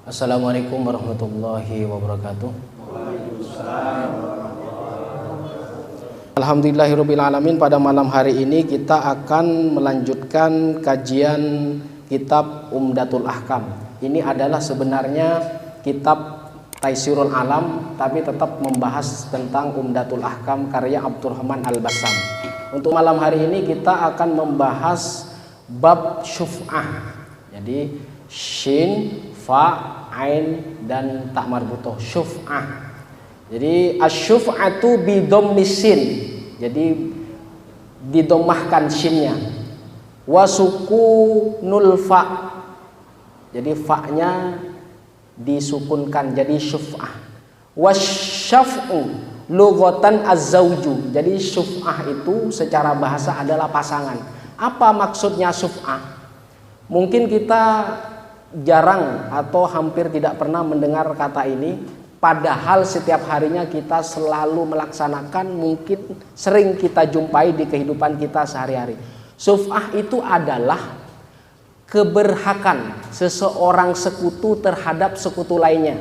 Assalamualaikum warahmatullahi wabarakatuh. Alhamdulillahirabbil alamin. Pada malam hari ini kita akan melanjutkan kajian kitab Umdatul Ahkam. Ini adalah sebenarnya kitab Taisirul Alam, tapi tetap membahas tentang Umdatul Ahkam karya Abdurrahman Al-Bassam. Untuk malam hari ini kita akan membahas bab syuf'ah. Jadi shin, fa, ain dan tak marbutoh, syuf'ah. Jadi asyuf'atu bidommisin, jadi didomahkan shinnya. Wasuku nul fa, jadi fa-nya disukunkan jadi syuf'ah. Wasyaf'u lughatan az-zawju, jadi syuf'ah itu secara bahasa adalah pasangan. Apa maksudnya syuf'ah? Mungkin kita jarang atau hampir tidak pernah mendengar kata ini, padahal setiap harinya kita selalu melaksanakan, mungkin sering kita jumpai di kehidupan kita sehari-hari. Syuf'ah itu adalah keberhakan seseorang sekutu terhadap sekutu lainnya.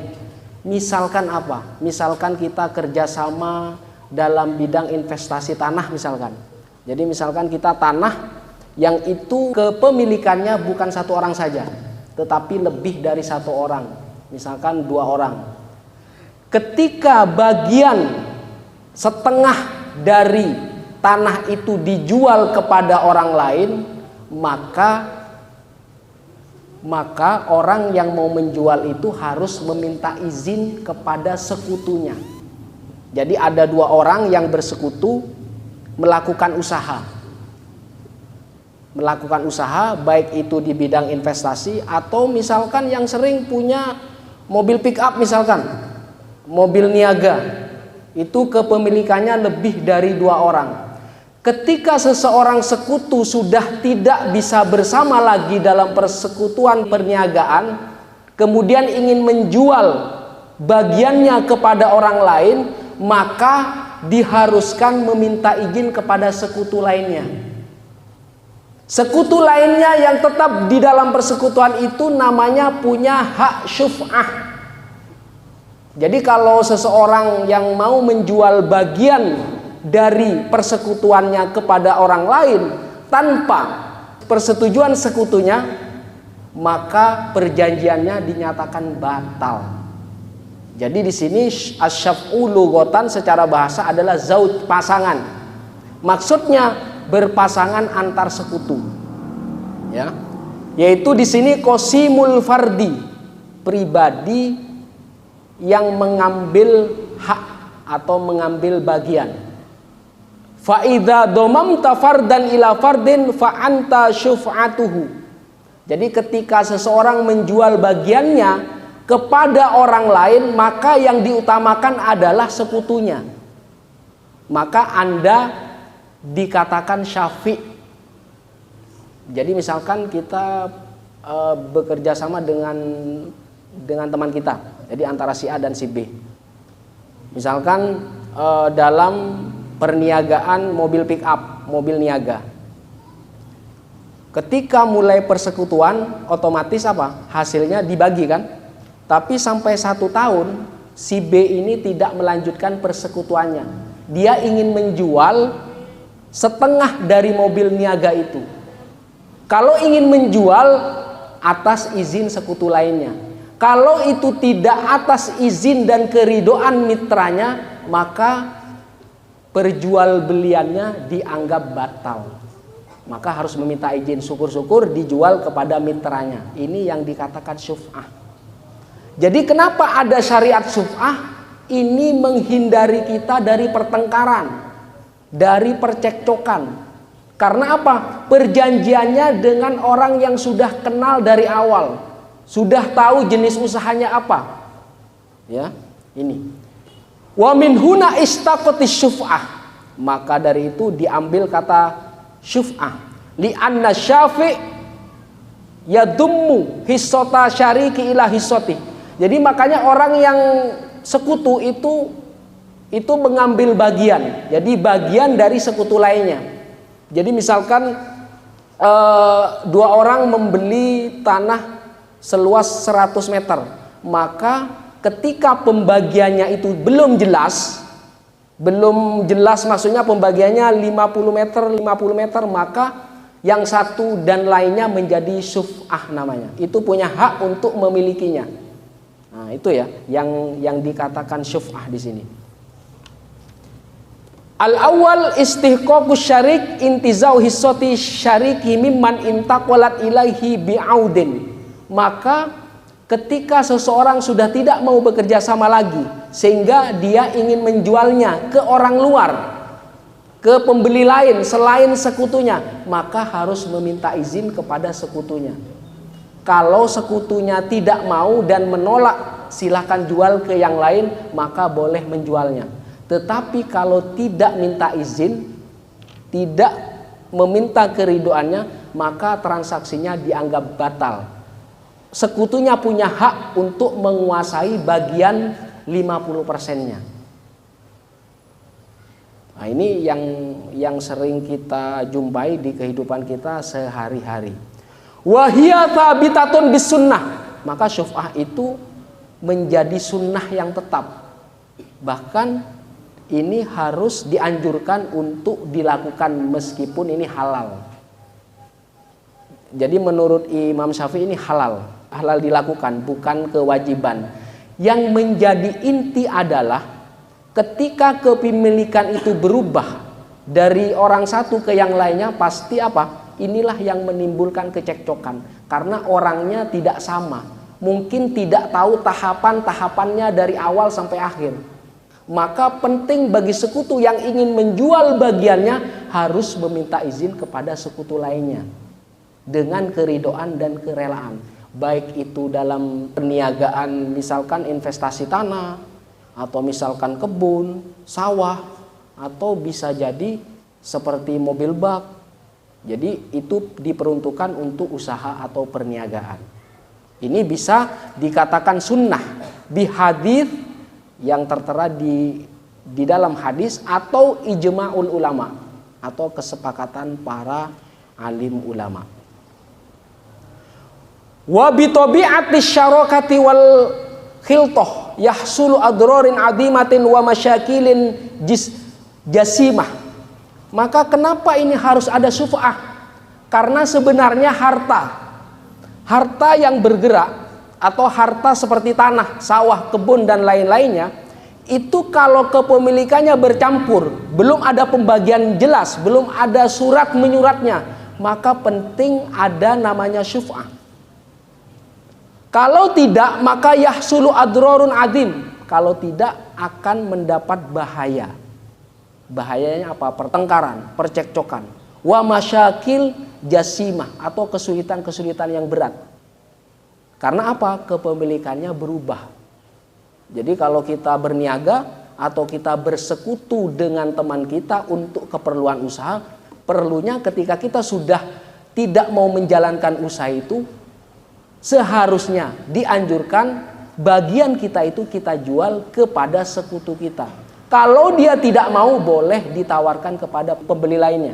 Misalkan apa? Misalkan kita kerjasama dalam bidang investasi tanah misalkan. Jadi misalkan kita tanah yang itu kepemilikannya bukan satu orang saja, tetapi lebih dari satu orang, misalkan 2 orang. Ketika bagian setengah dari tanah itu dijual kepada orang lain, maka orang yang mau menjual itu harus meminta izin kepada sekutunya. Jadi ada 2 orang yang bersekutu melakukan usaha, baik itu di bidang investasi atau misalkan yang sering punya mobil pick up, misalkan mobil niaga, itu kepemilikannya lebih dari 2 orang. Ketika seseorang sekutu sudah tidak bisa bersama lagi dalam persekutuan perniagaan, kemudian ingin menjual bagiannya kepada orang lain, maka diharuskan meminta izin kepada sekutu lainnya. Sekutu lainnya yang tetap di dalam persekutuan itu namanya punya hak syuf'ah. Jadi kalau seseorang yang mau menjual bagian dari persekutuannya kepada orang lain tanpa persetujuan sekutunya, maka perjanjiannya dinyatakan batal. Jadi di sini asyaf'u lughatan secara bahasa adalah zauj, pasangan. Maksudnya berpasangan antar sekutu, ya, yaitu di sini qasimul fardi, pribadi yang mengambil hak atau mengambil bagian. Fa idza domamta fardan ila fardin fa anta syuf'atuhu. Jadi ketika seseorang menjual bagiannya kepada orang lain, maka yang diutamakan adalah sekutunya. Maka Anda dikatakan syafi'. Jadi misalkan kita bekerja sama dengan teman kita, jadi antara si A dan si B. Misalkan dalam perniagaan mobil pick up, mobil niaga. Ketika mulai persekutuan, otomatis apa? Hasilnya dibagi kan? Tapi sampai 1 tahun si B ini tidak melanjutkan persekutuannya. Dia ingin menjual setengah dari mobil niaga itu. Kalau ingin menjual atas izin sekutu lainnya. Kalau itu tidak atas izin dan keridoan mitranya, maka perjualbeliannya dianggap batal. Maka harus meminta izin, syukur-syukur dijual kepada mitranya. Ini yang dikatakan syuf'ah. Jadi kenapa ada syariat syuf'ah? Ini menghindari kita dari pertengkaran, dari percekcokan. Karena apa? Perjanjiannya dengan orang yang sudah kenal dari awal, sudah tahu jenis usahanya apa. Ya, ini. Wa min huna istaqatis syuf'ah. Maka dari itu diambil kata syuf'ah. Li anna syafi' yadummu hissata syariki ila hissati. Jadi makanya orang yang sekutu itu mengambil bagian, jadi bagian dari sekutu lainnya. Jadi misalkan 2 orang membeli tanah seluas 100 meter, maka ketika pembagiannya itu belum jelas maksudnya pembagiannya 50 meter 50 meter, maka yang satu dan lainnya menjadi syuf'ah namanya. Itu punya hak untuk memilikinya. Nah, itu ya yang dikatakan syuf'ah di sini. Al-awwal istihqaqus syarik intizau hissati syariki mimman intaqalat ilaihi bi'audin. Maka ketika seseorang sudah tidak mau bekerja sama lagi sehingga dia ingin menjualnya ke orang luar, ke pembeli lain selain sekutunya, maka harus meminta izin kepada sekutunya. Kalau sekutunya tidak mau dan menolak, silakan jual ke yang lain, maka boleh menjualnya. Tetapi kalau tidak minta izin, tidak meminta keridoannya, maka transaksinya dianggap batal. Sekutunya punya hak untuk menguasai bagian 50%-nya. Nah, ini yang sering kita jumpai di kehidupan kita sehari-hari. Wahia thabitatun bis sunnah, maka syuf'ah itu menjadi sunnah yang tetap. Bahkan ini harus dianjurkan untuk dilakukan meskipun ini halal. Jadi menurut Imam Syafi'i ini halal dilakukan, bukan kewajiban. Yang menjadi inti adalah ketika kepemilikan itu berubah dari orang satu ke yang lainnya, pasti apa? Inilah yang menimbulkan kecekcokan karena orangnya tidak sama. Mungkin tidak tahu tahapan-tahapannya dari awal sampai akhir. Maka penting bagi sekutu yang ingin menjual bagiannya harus meminta izin kepada sekutu lainnya dengan keridoan dan kerelaan. Baik itu dalam perniagaan, misalkan investasi tanah, atau misalkan kebun, sawah, atau bisa jadi seperti mobil bak. Jadi itu diperuntukkan untuk usaha atau perniagaan. Ini bisa dikatakan sunnah bihadits yang tertera di dalam hadis atau ijma'ul ulama atau kesepakatan para alim ulama. Wa bi tabi'ati syarakati wal khiltoh yahsulu adrorin adimatin wa masyakilin jasimah. Maka kenapa ini harus ada syuf'ah? Karena sebenarnya harta yang bergerak atau harta seperti tanah, sawah, kebun dan lain-lainnya, itu kalau kepemilikannya bercampur, belum ada pembagian jelas, belum ada surat menyuratnya, maka penting ada namanya syuf'ah. Kalau tidak, maka yahsulu adrorun adim. Kalau tidak, akan mendapat bahaya. Bahayanya apa? Pertengkaran, percekcokan. Wa masyakil jasimah atau kesulitan-kesulitan yang berat. Karena apa? Kepemilikannya berubah. Jadi kalau kita berniaga atau kita bersekutu dengan teman kita untuk keperluan usaha, perlunya ketika kita sudah tidak mau menjalankan usaha itu, seharusnya dianjurkan bagian kita itu kita jual kepada sekutu kita. Kalau dia tidak mau, boleh ditawarkan kepada pembeli lainnya.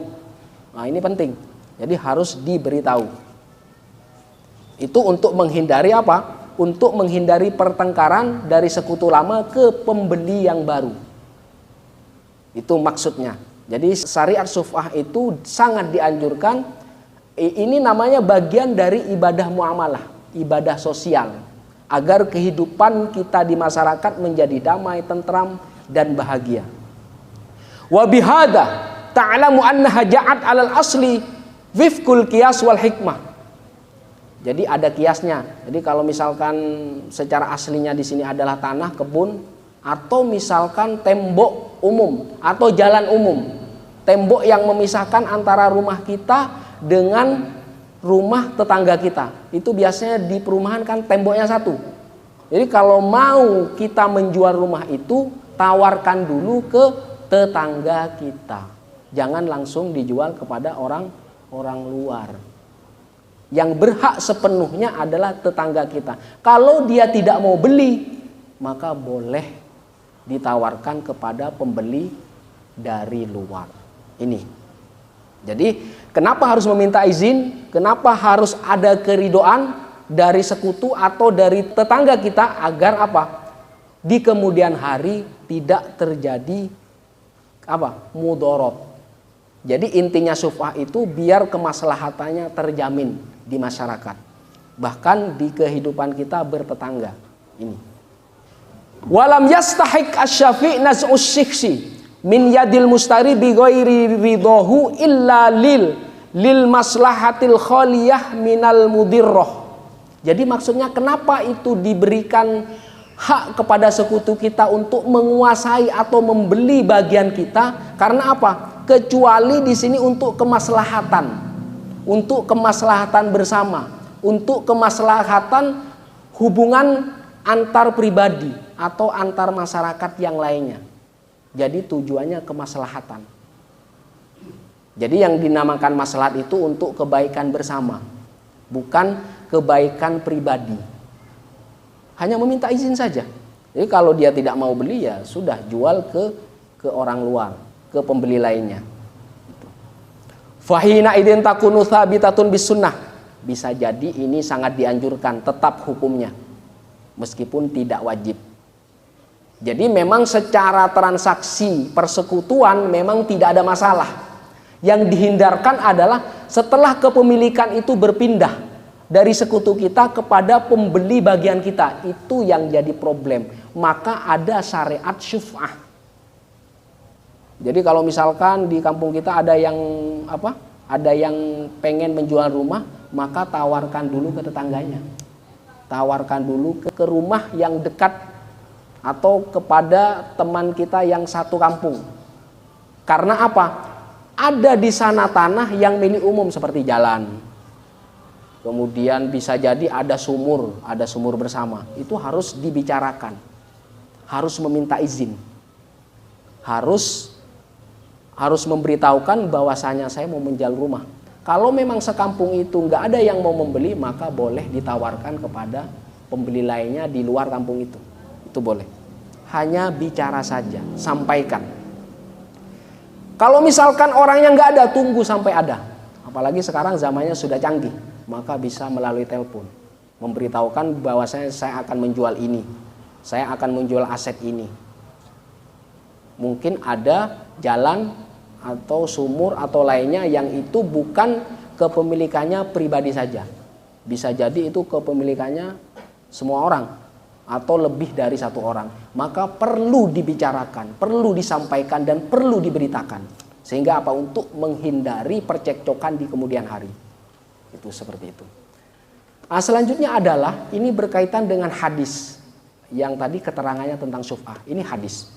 Nah, ini penting. Jadi harus diberitahu. Itu untuk menghindari apa? Untuk menghindari pertengkaran dari sekutu lama ke pembeli yang baru. Itu maksudnya. Jadi syariat syuf'ah itu sangat dianjurkan. Ini namanya bagian dari ibadah muamalah, ibadah sosial, agar kehidupan kita di masyarakat menjadi damai, tentram dan bahagia. Wa bihadza ta'lamu annaha ja'at 'alal asli wifqul qiyas wal hikmah. Jadi ada kiasnya. Jadi kalau misalkan secara aslinya di sini adalah tanah, kebun, atau misalkan tembok umum atau jalan umum, tembok yang memisahkan antara rumah kita dengan rumah tetangga kita, itu biasanya di perumahan kan temboknya satu. Jadi kalau mau kita menjual rumah itu, tawarkan dulu ke tetangga kita, jangan langsung dijual kepada orang luar. Yang berhak sepenuhnya adalah tetangga kita. Kalau dia tidak mau beli, maka boleh ditawarkan kepada pembeli dari luar. Ini. Jadi kenapa harus meminta izin? Kenapa harus ada keridoan? dari sekutu atau dari tetangga kita agar apa? Di kemudian hari tidak terjadi apa? Mudorot. Jadi intinya syuf'ah itu biar kemaslahatannya terjamin di masyarakat. Bahkan di kehidupan kita bertetangga. Ini. Walam yastahiq asy-syafi' naz'us syikhsi min yadil mustari bi ghairi ridahu illa lil maslahatil khaliyah minal mudirrah. Jadi maksudnya kenapa itu diberikan hak kepada sekutu kita untuk menguasai atau membeli bagian kita? Karena apa? Kecuali di sini untuk kemaslahatan. Untuk kemaslahatan bersama, untuk kemaslahatan hubungan antar pribadi atau antar masyarakat yang lainnya. Jadi tujuannya kemaslahatan. Jadi yang dinamakan maslahat itu untuk kebaikan bersama, bukan kebaikan pribadi. Hanya meminta izin saja. Jadi kalau dia tidak mau beli ya sudah jual ke orang luar, ke pembeli lainnya. Fahina idin takunu thabitatun bis sunnah. Bisa jadi ini sangat dianjurkan, tetap hukumnya, meskipun tidak wajib. Jadi memang secara transaksi persekutuan memang tidak ada masalah. Yang dihindarkan adalah setelah kepemilikan itu berpindah dari sekutu kita kepada pembeli bagian kita, itu yang jadi problem. Maka ada syariat syuf'ah. Jadi kalau misalkan di kampung kita ada yang apa? Ada yang pengen menjual rumah, maka tawarkan dulu ke tetangganya. Tawarkan dulu ke rumah yang dekat atau kepada teman kita yang satu kampung. Karena apa? Ada di sana tanah yang milik umum seperti jalan. Kemudian bisa jadi ada sumur bersama. Itu harus dibicarakan. Harus meminta izin. Harus memberitahukan bahwasanya saya mau menjual rumah. Kalau memang sekampung itu nggak ada yang mau membeli, maka boleh ditawarkan kepada pembeli lainnya di luar kampung itu. Itu boleh. Hanya bicara saja, sampaikan. Kalau misalkan orangnya nggak ada, tunggu sampai ada. Apalagi sekarang zamannya sudah canggih, maka bisa melalui telepon memberitahukan bahwa saya akan menjual ini, saya akan menjual aset ini. Mungkin ada jalan atau sumur atau lainnya yang itu bukan kepemilikannya pribadi saja. Bisa jadi itu kepemilikannya semua orang atau lebih dari satu orang. Maka perlu dibicarakan, perlu disampaikan dan perlu diberitakan. Sehingga apa? Untuk menghindari percekcokan di kemudian hari. Itu seperti itu. Nah, selanjutnya adalah ini berkaitan dengan hadis yang tadi keterangannya tentang syuf'ah. Ini hadis.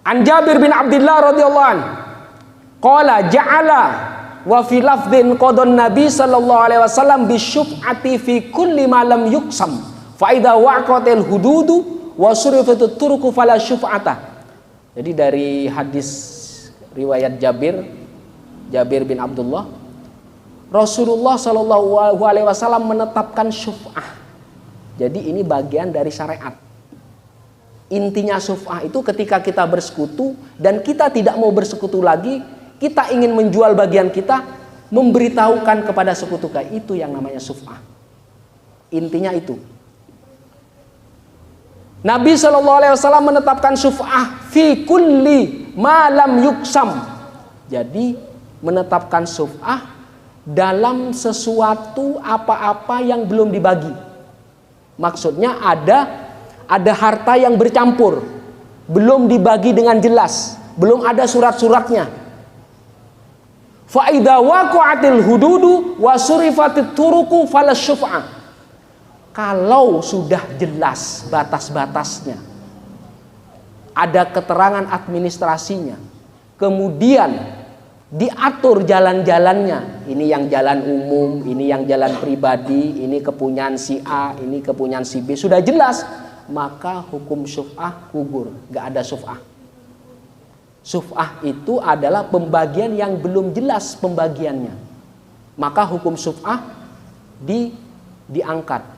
An Jabir bin Abdullah radhiyallahu anhu qala ja'ala wa fi lafdhin qadon Nabi sallallahu alaihi wasallam bisyuf'ati fi kulli ma lam yuqsam fa idza waqatil hududu wa surifatut turku fala syuf'ata. Jadi dari hadis riwayat Jabir bin Abdullah, Rasulullah sallallahu alaihi wasallam menetapkan syuf'ah. Jadi ini bagian dari syariat. Intinya syuf'ah itu ketika kita bersekutu dan kita tidak mau bersekutu lagi, kita ingin menjual bagian kita, memberitahukan kepada sekutu kita, itu yang namanya syuf'ah. Intinya itu. Nabi SAW menetapkan syuf'ah fi kulli ma lam yuqsam. Jadi menetapkan syuf'ah dalam sesuatu apa-apa yang belum dibagi. Maksudnya ada harta yang bercampur, belum dibagi dengan jelas, belum ada surat-suratnya. Fa idza waqa'atil hududu wa surifatit turuku fala syuf'ah. Kalau sudah jelas batas-batasnya, ada keterangan administrasinya, kemudian diatur jalan-jalannya, ini yang jalan umum, ini yang jalan pribadi, ini kepunyaan si A, ini kepunyaan si B, sudah jelas, maka hukum syuf'ah gugur, gak ada syuf'ah. Syuf'ah itu adalah pembagian yang belum jelas pembagiannya, maka hukum syuf'ah diangkat.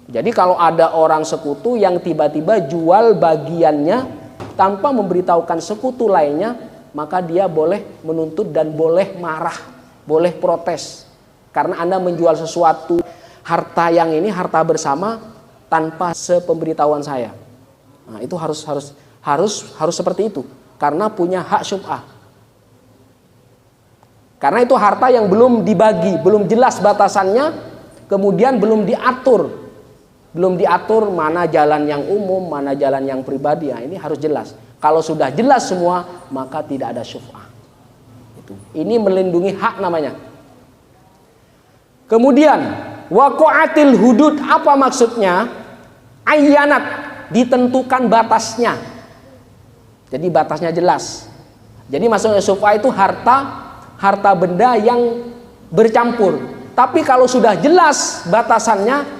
Jadi kalau ada orang sekutu yang tiba-tiba jual bagiannya tanpa memberitahukan sekutu lainnya, maka dia boleh menuntut dan boleh marah boleh protes karena Anda menjual sesuatu harta yang ini harta bersama tanpa sepemberitahuan saya. Nah, itu harus seperti itu karena punya hak syubhah. Karena itu harta yang belum dibagi, belum jelas batasannya, kemudian belum diatur. Belum diatur mana jalan yang umum, mana jalan yang pribadi. Nah, ini harus jelas. Kalau sudah jelas semua, maka tidak ada syubhah. Ini melindungi hak namanya. Kemudian waqa'atil hudud, apa maksudnya? Ayyanat, ditentukan batasnya. Jadi batasnya jelas. Jadi maksudnya syubhah itu harta benda yang bercampur. Tapi kalau sudah jelas batasannya,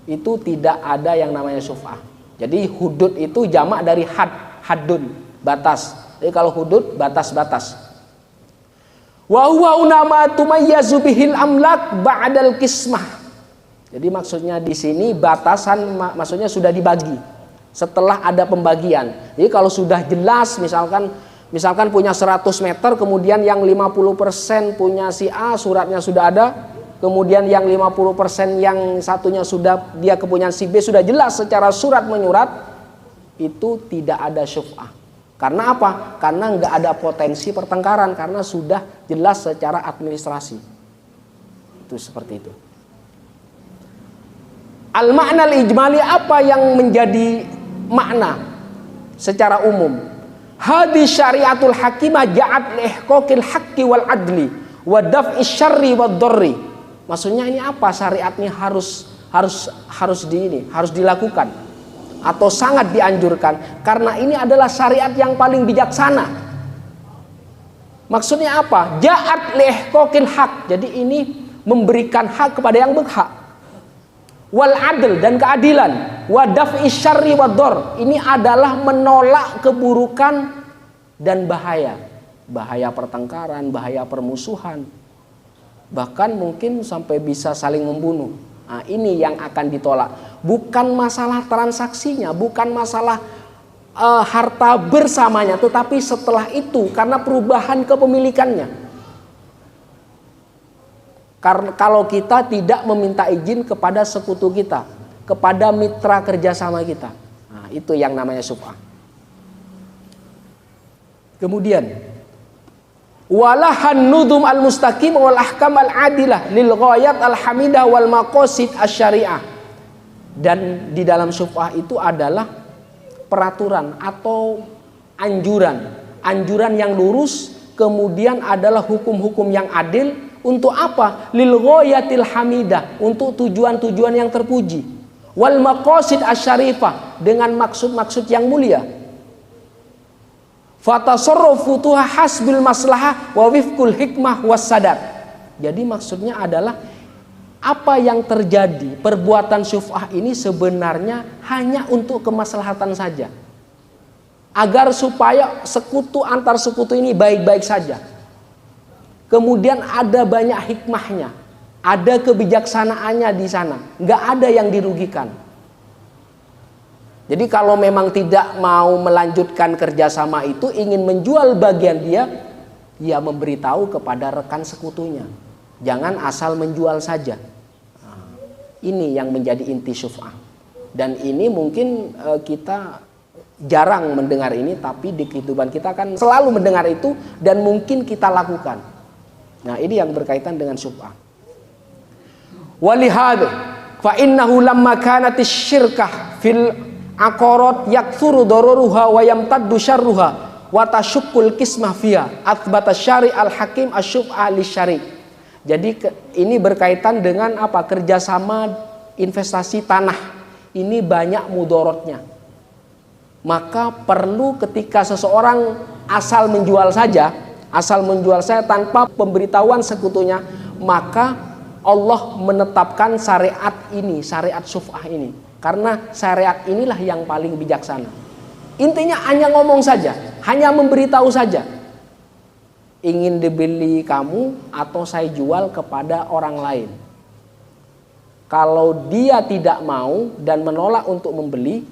itu tidak ada yang namanya syubhah. Jadi hudud itu jamak dari haddun, batas. Jadi kalau hudud batas-batas. Wa huwa unama tumayyazu bihil amlak ba'dal qismah. Jadi maksudnya di sini batasan maksudnya sudah dibagi setelah ada pembagian. Jadi kalau sudah jelas misalkan punya 100 meter, kemudian yang 50% punya si A, suratnya sudah ada. Kemudian yang 50% yang satunya sudah dia kepunyaan si B, sudah jelas secara surat menyurat, itu tidak ada syubhah. Karena apa? Karena nggak ada potensi pertengkaran, karena sudah jelas secara administrasi. Itu seperti itu. Al-ma'na al-ijmali, apa yang menjadi makna secara umum? Hadis syariatul hakimah ja'at lihqaqil haqqi wal adli wa daf'i syarri wad dharri. Maksudnya ini apa? Syariat ini harus dilakukan atau sangat dianjurkan karena ini adalah syariat yang paling bijaksana. Maksudnya apa? Ja'at lihqaqil haq. Jadi ini memberikan hak kepada yang berhak. Wal adl, dan keadilan. Wa daf'i syarri wad dhar. Ini adalah menolak keburukan dan bahaya. Bahaya pertengkaran, bahaya permusuhan. Bahkan mungkin sampai bisa saling membunuh. Nah, ini yang akan ditolak. Bukan masalah transaksinya, bukan masalah harta bersamanya, tetapi setelah itu karena perubahan kepemilikannya. Karena kalau kita tidak meminta izin kepada sekutu kita, kepada mitra kerjasama kita, nah, itu yang namanya syubhah. Kemudian walahan nudum al-mustaqim wal ahkam al-adilah lil ghayat al-hamidah wal maqasid asy-syariah. Dan di dalam syubhah itu adalah peraturan atau anjuran yang lurus, kemudian adalah hukum-hukum yang adil. Untuk apa? Lil ghayatil hamidah, untuk tujuan-tujuan yang terpuji. Wal maqasid asy-syarifah, dengan maksud-maksud yang mulia. Fatasarrufu tuha hasbil maslahah wa wifqul hikmah was sadat. Jadi maksudnya adalah apa yang terjadi, perbuatan syubhah ini sebenarnya hanya untuk kemaslahatan saja. Agar supaya sekutu antar sekutu ini baik-baik saja. Kemudian ada banyak hikmahnya, ada kebijaksanaannya di sana, nggak ada yang dirugikan. Jadi kalau memang tidak mau melanjutkan kerjasama itu, ingin menjual bagian dia, ya memberitahu kepada rekan sekutunya. Jangan asal menjual saja. Nah, ini yang menjadi inti syubhah. Dan ini mungkin kita jarang mendengar ini, tapi di kehidupan kita kan selalu mendengar itu dan mungkin kita lakukan. Nah, ini yang berkaitan dengan syubhah. Walihada fa innahu lamma kanatish syirkah fil aqarat yakthuru dararuha wa yamtaddu syarruha wa tashuqqul qismah fiha athbata syari' al-hakim asy-syubha lisyari'. Jadi ini berkaitan dengan apa? Kerjasama investasi tanah. Ini banyak mudorotnya. Maka perlu ketika seseorang asal menjual saja tanpa pemberitahuan sekutunya, maka Allah menetapkan syariat ini, syariat syubhah ini. Karena syariat inilah yang paling bijaksana. Intinya hanya ngomong saja, hanya memberitahu saja. Ingin dibeli kamu atau saya jual kepada orang lain. Kalau dia tidak mau dan menolak untuk membeli,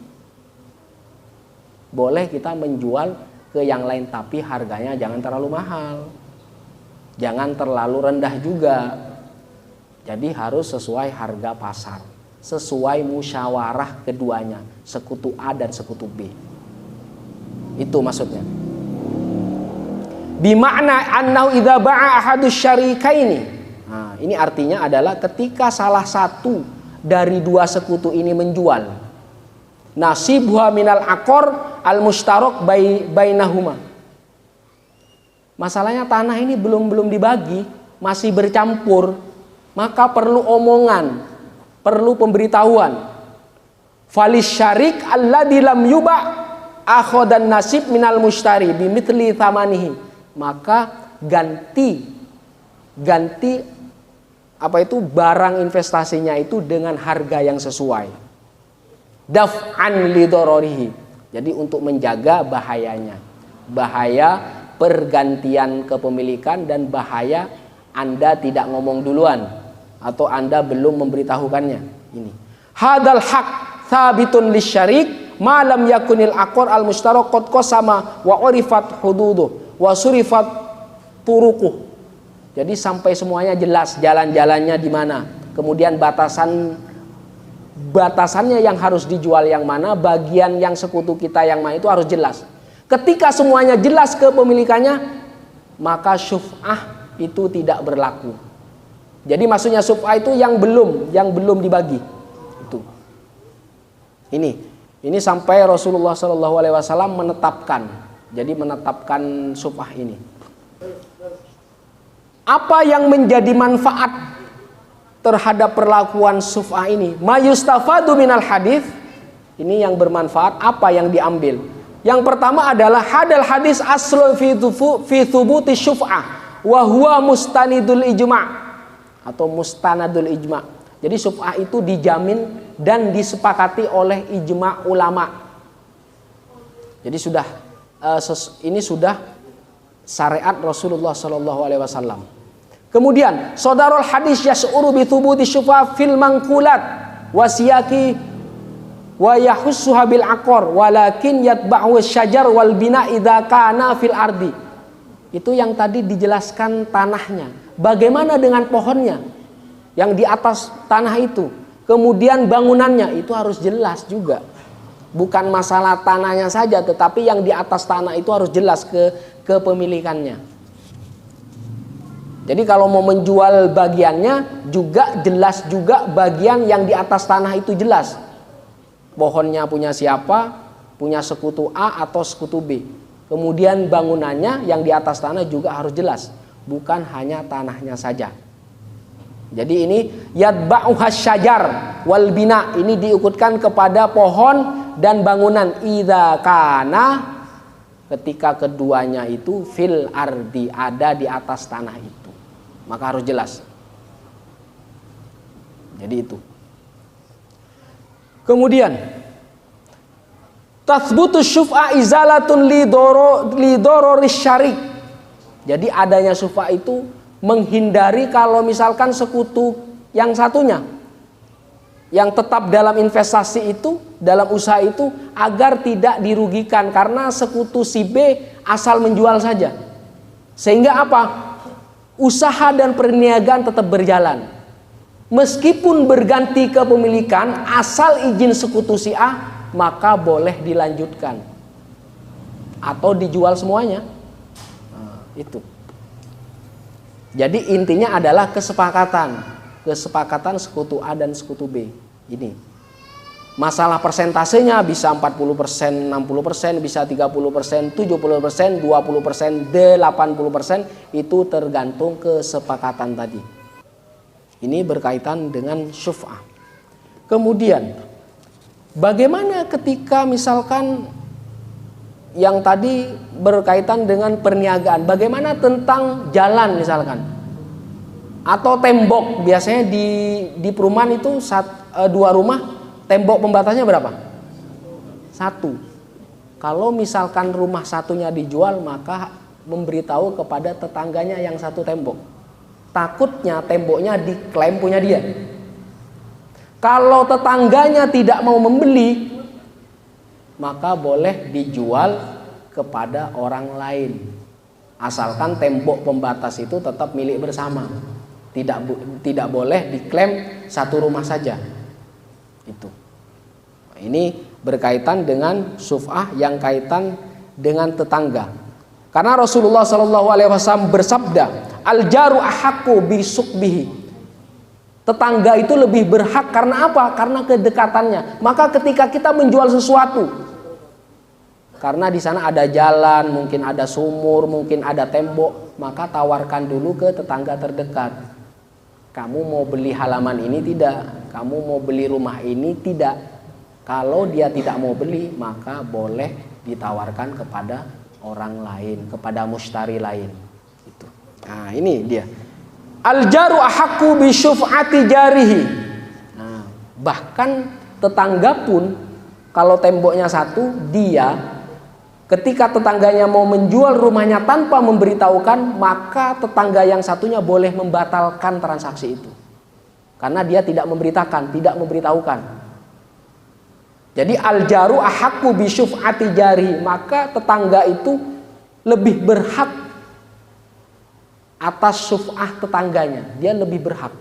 boleh kita menjual ke yang lain, tapi harganya jangan terlalu mahal. Jangan terlalu rendah juga. Jadi harus sesuai harga pasar, sesuai musyawarah keduanya, sekutu A dan sekutu B. Itu maksudnya. Bima'na annau idza ba'a ahadus syarikaini. Nah, ini artinya adalah ketika salah satu dari dua sekutu ini menjual nasibha minal aqor al mushtarak bainahuma. Masalahnya tanah ini belum dibagi, masih bercampur, maka perlu omongan, perlu pemberitahuan. Falis syarik alladzi lam yuba akhadan nasib minal mushtari bimithli thamanihi. Maka ganti apa itu barang investasinya itu dengan harga yang sesuai. Daf'an lidororihi. Jadi untuk menjaga bahayanya, bahaya pergantian kepemilikan dan bahaya Anda tidak ngomong duluan atau Anda belum memberitahukannya. Ini hadal haq thabitun lisyarik ma lam yakunil aqor al mushtarak qad qasama wa urifat hududuh wa surifat turuquh. Jadi sampai semuanya jelas jalan-jalannya di mana, kemudian batasannya yang harus dijual yang mana, bagian yang sekutu kita yang mana, itu harus jelas. Ketika semuanya jelas kepemilikannya, maka syuf'ah itu tidak berlaku. Jadi maksudnya syuf'ah itu yang belum dibagi. Itu. Ini sampai Rasulullah SAW menetapkan. Jadi menetapkan syuf'ah ini. Apa yang menjadi manfaat terhadap perlakuan syuf'ah ini? Ma yustafadu minal hadis. Ini yang bermanfaat, apa yang diambil? Yang pertama adalah hadal hadis aslun fi thubuti syuf'ah wa huwa mustanidul ijma' atau mustanadul ijma'. Jadi syuf'ah itu dijamin dan disepakati oleh ijma' ulama. Jadi ini sudah syariat Rasulullah SAW. Kemudian sadarul hadis yas'uru bi thubuti syuf'ah fil manqulat wasiyaki wa yahussuha bil aqor walakin yatba'u syajar wal bina idza kana fil ardi. Itu yang tadi dijelaskan tanahnya. Bagaimana dengan pohonnya yang di atas tanah itu? Kemudian bangunannya itu harus jelas juga. Bukan masalah tanahnya saja, tetapi yang di atas tanah itu harus jelas kepemilikannya. Jadi kalau mau menjual bagiannya juga jelas juga bagian yang di atas tanah itu jelas. Pohonnya punya siapa, punya sekutu A atau sekutu B. Kemudian bangunannya yang di atas tanah juga harus jelas, bukan hanya tanahnya saja. Jadi ini yatba'uha syajar wal bina, ini diikutkan kepada pohon dan bangunan idza kana, ketika keduanya itu fil ardi, ada di atas tanah itu. Maka harus jelas. Jadi itu. Kemudian tathbutu syuf'a izalatun lidororis syarik. Jadi adanya syuf'a itu menghindari kalau misalkan sekutu yang satunya yang tetap dalam investasi itu, dalam usaha itu, agar tidak dirugikan karena sekutu si B asal menjual saja. Sehingga apa? Usaha dan perniagaan tetap berjalan. Meskipun berganti kepemilikan, asal izin sekutu si A, maka boleh dilanjutkan atau dijual semuanya. Nah, itu. Jadi intinya adalah kesepakatan sekutu A dan sekutu B. Ini. Masalah persentasenya bisa 40%, 60%, bisa 30%, 70%, 20%, 80%, itu tergantung kesepakatan tadi. Ini berkaitan dengan syuf'ah. Kemudian bagaimana ketika misalkan yang tadi berkaitan dengan perniagaan, bagaimana tentang jalan misalkan atau tembok? Biasanya di perumahan itu dua rumah, tembok pembatasnya berapa? Satu. Kalau misalkan rumah satunya dijual, maka memberitahu kepada tetangganya yang satu tembok. Takutnya temboknya diklaim punya dia. Kalau tetangganya tidak mau membeli, maka boleh dijual kepada orang lain. Asalkan tembok pembatas itu tetap milik bersama. Tidak boleh diklaim satu rumah saja. Itu. Ini berkaitan dengan syuf'ah yang kaitan dengan tetangga. Karena Rasulullah SAW bersabda, al-jaru ahaqqu bisukbihi. Tetangga itu lebih berhak karena apa? Karena kedekatannya. Maka ketika kita menjual sesuatu, karena di sana ada jalan, mungkin ada sumur, mungkin ada tembok, maka tawarkan dulu ke tetangga terdekat. Kamu mau beli halaman ini tidak? Kamu mau beli rumah ini tidak? Kalau dia tidak mau beli, maka boleh ditawarkan kepada orang lain, kepada mushtari lain. Itu. Nah, ini dia. Al-jaru ahaqqu bi syuf'ati jarihi. Nah, bahkan tetangga pun kalau temboknya satu, dia ketika tetangganya mau menjual rumahnya tanpa memberitahukan, maka tetangga yang satunya boleh membatalkan transaksi itu. Karena dia tidak memberitahukan. Jadi al-jaru ahaqqu bi syuf'ati jarihi, maka tetangga itu lebih berhak atas syuf'ah tetangganya, dia lebih berhak.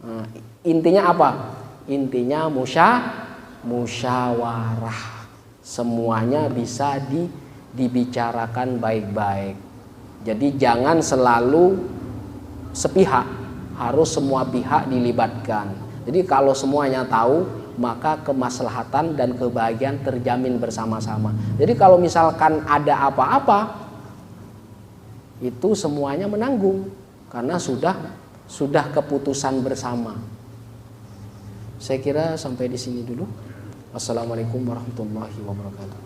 Nah, intinya apa? Intinya musyawarah. Semuanya bisa dibicarakan baik-baik. Jadi jangan selalu sepihak, harus semua pihak dilibatkan. Jadi kalau semuanya tahu, maka kemaslahatan dan kebahagiaan terjamin bersama-sama. Jadi kalau misalkan ada apa-apa, itu semuanya menanggung karena sudah keputusan bersama. Saya kira sampai di sini dulu. Wassalamualaikum warahmatullahi wabarakatuh.